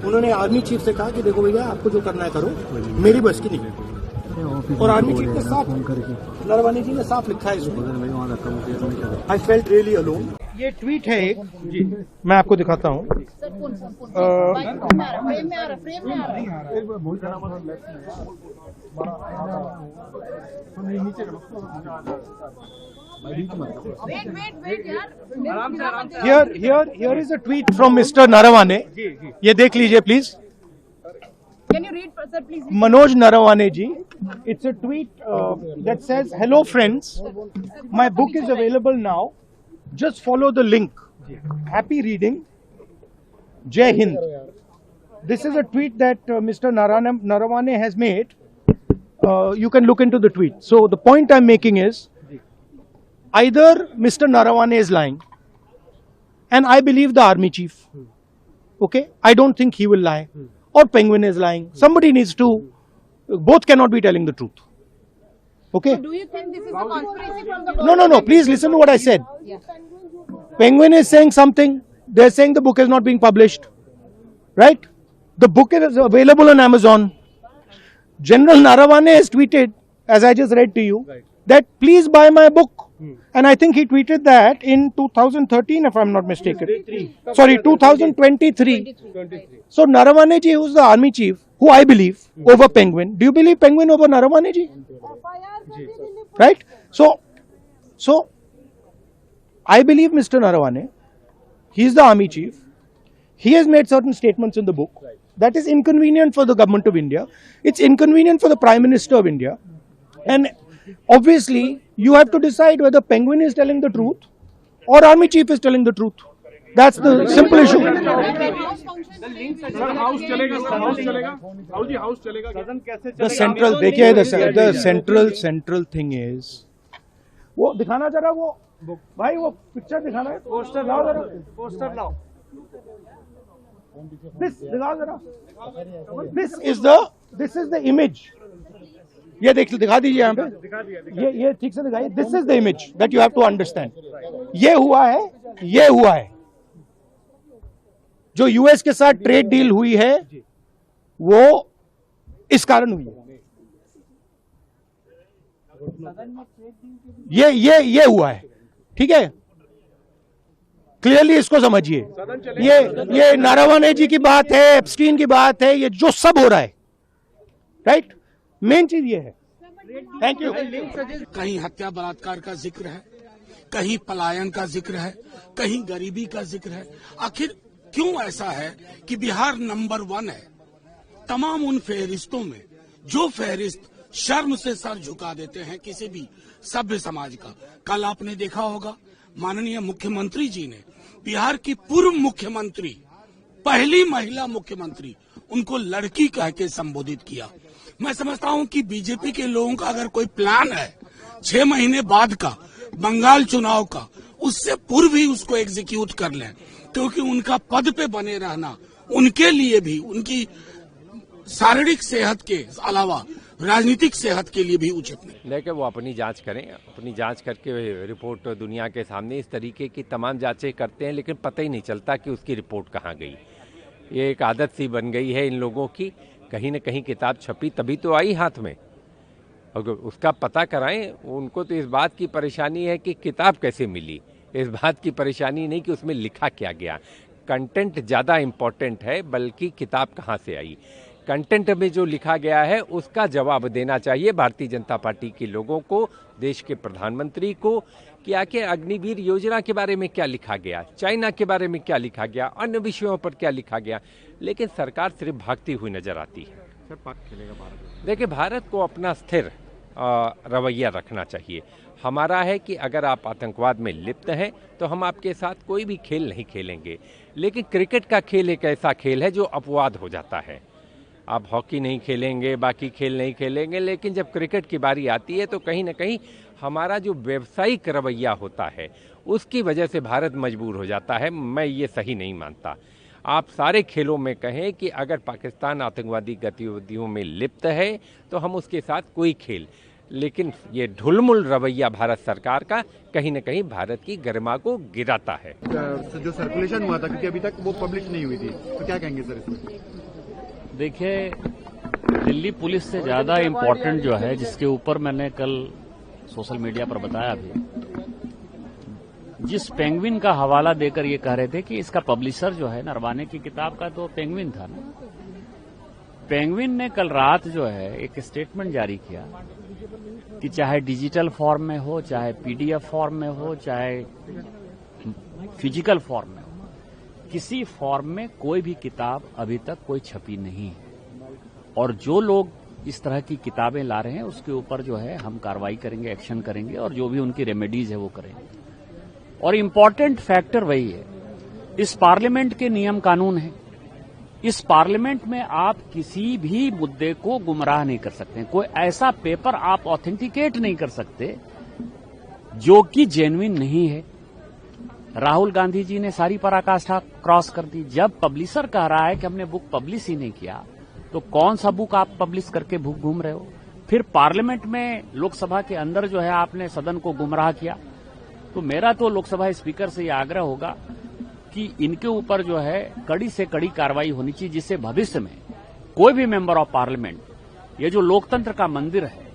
उन्होंने army chief से कहा कि देखो भैया आपको जो करना है करो, मेरी बस की नहीं। और आर्मी चीफ के साथ नरवाने जी ने साफ लिखा है इसमें, आई फेल्ट रियली अलोन। ये ट्वीट है एक, जी मैं आपको दिखाता हूँ। Here is a tweet from Mr. Narawane. ये देख लीजिए please. Can you read, sir, please? Manoj Narawane ji. It's a tweet that says, "Hello friends, my book is available now. Just follow the link. Happy reading. Jai Hind." This is a tweet that Mr. Narawane has made. You can look into the tweet. So the point I'm making is, either Mr. Narawane is lying, and I believe the army chief. Okay, I don't think he will lie. Or Penguin is lying. Somebody needs to. Both cannot be telling the truth. Okay. So do you think this is a conspiracy from the No. Please listen to what I said. Yeah. Penguin is saying something. They're saying the book is not being published. Right? The book is available on Amazon. General Narawane has tweeted, as I just read to you, that please buy my book. And I think he tweeted that in 2013, if I'm not mistaken. Sorry, 2023. So Narawane ji, who's the army chief, who I believe, over Penguin. Do you believe Penguin over Narawane ji? Right? So I believe Mr. Narawane. He's the army chief. He has made certain statements in the book. That is inconvenient for the government of India. It's inconvenient for the Prime Minister of India. And obviously, you have to decide whether Penguin is telling the truth or Army Chief is telling the truth. That's the simple issue. The central, देखिए the central thing is, वो दिखाना जरा वो भाई वो picture दिखाना है, poster लाओ जरा, पोस्टर लाओ, this दिखाओ जरा, this is the image. ये दिखा दीजिए यहाँ पे, ये ठीक से दिखाइए। This is the image that you have to understand. ये हुआ है जो यूएस के साथ ट्रेड डील हुई है, वो इस कारण हुई है। ये हुआ है, ठीक है, क्लियरली इसको समझिए। ये नारावाने जी की बात है, एप्स्टीन की बात है, ये जो सब हो रहा है, राइट, मेन चीज ये है। Thank you. कहीं हत्या बलात्कार का जिक्र है, कहीं पलायन का जिक्र है, कहीं गरीबी का जिक्र है। आखिर क्यों ऐसा है कि बिहार नंबर 1 है तमाम उन फहरिस्तों में, जो फहरिस्त शर्म से सर झुका देते हैं किसी भी सभ्य समाज का। कल आपने देखा होगा माननीय मुख्यमंत्री जी ने बिहार की पूर्व मुख्यमंत्री, पहली महिला मुख्यमंत्री, उनको लड़की कह के संबोधित किया। मैं समझता हूं कि बीजेपी के लोगों का अगर कोई प्लान है 6 महीने बाद का बंगाल चुनाव का, उससे पूर्व ही उसको एग्जीक्यूट कर लें, क्योंकि उनका पद पे बने रहना उनके लिए भी, उनकी शारीरिक सेहत के अलावा राजनीतिक सेहत के लिए भी उचित नहीं। लेकिन वो अपनी जांच करें, अपनी जांच करके रिपोर्ट दुनिया के सामने, इस तरीके की तमाम जांचें करते हैं, लेकिन पता ही नहीं चलता कि उसकी रिपोर्ट कहाँ गई। ये एक आदत सी बन गई है इन लोगों की, कहीं न कहीं किताब छपी तभी तो आई हाथ में, अगर उसका पता कराएं। उनको तो इस बात की परेशानी है कि किताब कैसे मिली, इस बात की परेशानी नहीं कि उसमें लिखा क्या गया। कंटेंट ज़्यादा इम्पोर्टेंट है, बल्कि किताब कहाँ से आई। कंटेंट में जो लिखा गया है उसका जवाब देना चाहिए भारतीय जनता पार्टी के लोगों को, देश के प्रधानमंत्री को, कि आखिर अग्निवीर योजना के बारे में क्या लिखा गया, चाइना के बारे में क्या लिखा गया, अन्य विषयों पर क्या लिखा गया। लेकिन सरकार सिर्फ भागती हुई नजर आती है। सर, पाक खेलेगा भारत। देखिए, भारत को अपना स्थिर रवैया रखना चाहिए। हमारा है कि अगर आप आतंकवाद में लिप्त हैं तो हम आपके साथ कोई भी खेल नहीं खेलेंगे। लेकिन क्रिकेट का खेल एक ऐसा खेल है जो अपवाद हो जाता है। आप हॉकी नहीं खेलेंगे, बाकी खेल नहीं खेलेंगे, लेकिन जब क्रिकेट की बारी आती है तो कहीं ना कहीं हमारा जो व्यावसायिक रवैया होता है उसकी वजह से भारत मजबूर हो जाता है। मैं ये सही नहीं मानता। आप सारे खेलों में कहें कि अगर पाकिस्तान आतंकवादी गतिविधियों में लिप्त है तो हम उसके साथ कोई खेल, लेकिन ये ढुलमुल रवैया भारत सरकार का कहीं न कहीं भारत की गरिमा को गिराता है। जो सर्कुलेशन हुआ था, क्योंकि अभी तक वो पब्लिश नहीं हुई थी, तो क्या कहेंगे सर इसमें? देखिए, दिल्ली पुलिस से ज्यादा इम्पोर्टेंट जो है, जिसके ऊपर मैंने कल सोशल मीडिया पर बताया भी, जिस पेंगुइन का हवाला देकर ये कह रहे थे कि इसका पब्लिशर जो है नरवाने की किताब का, तो पेंगुइन था ना। पेंगुइन ने कल रात जो है एक स्टेटमेंट जारी किया कि चाहे डिजिटल फॉर्म में हो, चाहे पीडीएफ फॉर्म में हो, चाहे फिजिकल फॉर्म में हो, किसी फॉर्म में कोई भी किताब अभी तक कोई छपी नहीं है। और जो लोग इस तरह की किताबें ला रहे हैं उसके ऊपर जो है हम कार्रवाई करेंगे, एक्शन करेंगे, और जो भी उनकी रेमेडीज है वो करेंगे। और इम्पोर्टेंट फैक्टर वही है, इस पार्लियामेंट के नियम कानून है। इस पार्लियामेंट में आप किसी भी मुद्दे को गुमराह नहीं कर सकते। कोई ऐसा पेपर आप ऑथेंटिकेट नहीं कर सकते जो कि जेन्युइन नहीं है। राहुल गांधी जी ने सारी पराकाष्ठा क्रॉस कर दी। जब पब्लिशर कह रहा है कि हमने बुक पब्लिश ही नहीं किया, तो कौन सा बुक आप पब्लिश करके बुक घूम रहे हो? फिर पार्लियामेंट में, लोकसभा के अंदर जो है आपने सदन को गुमराह किया। तो मेरा तो लोकसभा स्पीकर से यह आग्रह होगा कि इनके ऊपर जो है कड़ी से कड़ी कार्रवाई होनी चाहिए, जिससे भविष्य में कोई भी मेंबर ऑफ पार्लियामेंट, ये जो लोकतंत्र का मंदिर है,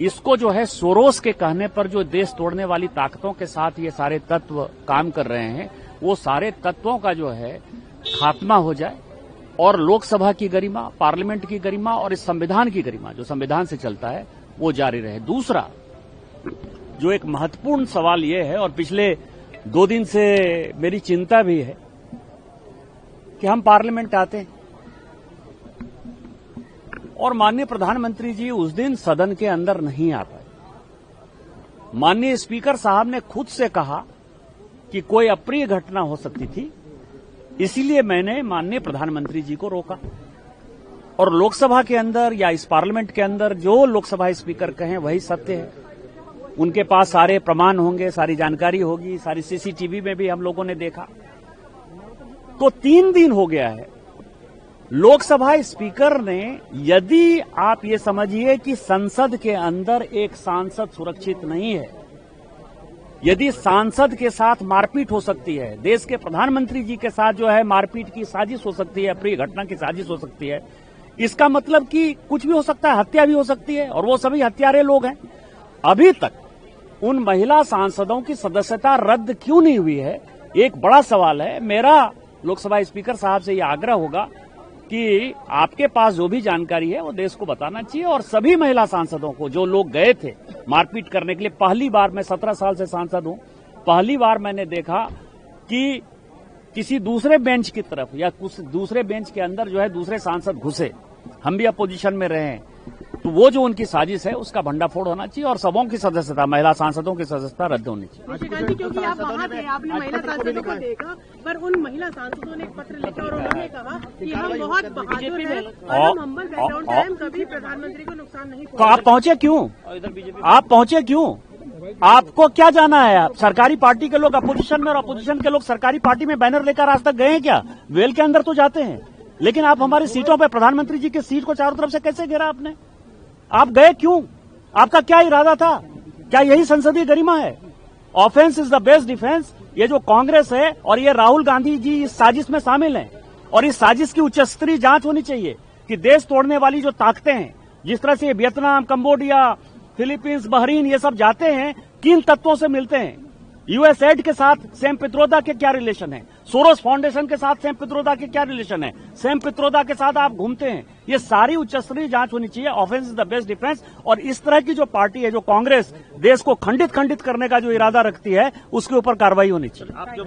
इसको जो है सोरोस के कहने पर जो देश तोड़ने वाली ताकतों के साथ ये सारे तत्व काम कर रहे हैं, वो सारे तत्वों का जो है खात्मा हो जाए और लोकसभा की गरिमा, पार्लियामेंट की गरिमा और इस संविधान की गरिमा, जो संविधान से चलता है, वो जारी रहे। दूसरा जो एक महत्वपूर्ण सवाल ये है, और पिछले 2 दिन से मेरी चिंता भी है, कि हम पार्लियामेंट आते हैं और माननीय प्रधानमंत्री जी उस दिन सदन के अंदर नहीं आ पाए। माननीय स्पीकर साहब ने खुद से कहा कि कोई अप्रिय घटना हो सकती थी, इसीलिए मैंने माननीय प्रधानमंत्री जी को रोका। और लोकसभा के अंदर या इस पार्लियामेंट के अंदर जो लोकसभा स्पीकर कहें वही सत्य है। उनके पास सारे प्रमाण होंगे, सारी जानकारी होगी, सारी सीसीटीवी में भी हम लोगों ने देखा। तो 3 दिन हो गया है, लोकसभा स्पीकर ने, यदि आप ये समझिए कि संसद के अंदर एक सांसद सुरक्षित नहीं है, यदि सांसद के साथ मारपीट हो सकती है, देश के प्रधानमंत्री जी के साथ जो है मारपीट की साजिश हो सकती है, अप्रिय घटना की साजिश हो सकती है, इसका मतलब कि कुछ भी हो सकता है, हत्या भी हो सकती है, और वो सभी हत्यारे लोग हैं। अभी तक उन महिला सांसदों की सदस्यता रद्द क्यों नहीं हुई है, एक बड़ा सवाल है। मेरा लोकसभा स्पीकर साहब से यह आग्रह होगा कि आपके पास जो भी जानकारी है वो देश को बताना चाहिए, और सभी महिला सांसदों को, जो लोग गए थे मारपीट करने के लिए, पहली बार, मैं 17 साल से सांसद हूं, पहली बार मैंने देखा कि किसी दूसरे बेंच की तरफ या कुछ दूसरे बेंच के अंदर जो है दूसरे सांसद घुसे, हम भी अपोजिशन में रहे हैं, तो वो जो उनकी साजिश है उसका भंडाफोड़ होना चाहिए और सबों की सदस्यता, महिला सांसदों की सदस्यता रद्द होनी चाहिए। निशिकांत जी, क्योंकि आप वहाँ थे, आपने महिला सांसदों को देखा, पर उन महिला सांसदों ने एक पत्र लिखा और उन्होंने कहा कि हम बहुत बहादुर हैं और हम हम्बल बैकग्राउंड से, हम कभी प्रधानमंत्री को नुकसान नहीं तो आप पहुंचे क्यों? आप पहुंचे क्यों? आपको क्या जाना है? आप सरकारी पार्टी के लोग अपोजिशन में और अपोजिशन के लोग सरकारी पार्टी में बैनर लेकर आज तक गए हैं क्या? वेल के अंदर तो जाते हैं, लेकिन आप हमारी सीटों पे, प्रधानमंत्री जी की सीट को चारों तरफ से कैसे घेरा आपने? आप गए क्यों? आपका क्या इरादा था? क्या यही संसदीय गरिमा है? Offence is the best defence. ये जो कांग्रेस है और ये राहुल गांधी जी इस साजिश में शामिल हैं, और इस साजिश की उच्च स्तरीय जांच होनी चाहिए कि देश तोड़ने वाली जो ताकतें हैं, जिस तरह से वियतनाम, कंबोडिया, फिलीपींस, बहरीन, ये सब जाते हैं, किन तत्वों से मिलते हैं? यूएसएड के साथ सैम पित्रोदा के क्या रिलेशन है? सोरोस फाउंडेशन के साथ सैम पित्रोदा के क्या रिलेशन है? सैम पित्रोदा के साथ आप घूमते हैं। ये सारी उच्चस्तरीय जांच होनी चाहिए। Offence is the best defence. और इस तरह की जो पार्टी है, जो कांग्रेस देश को खंडित करने का जो इरादा रखती है, उसके ऊपर कार्रवाई होनी चाहिए।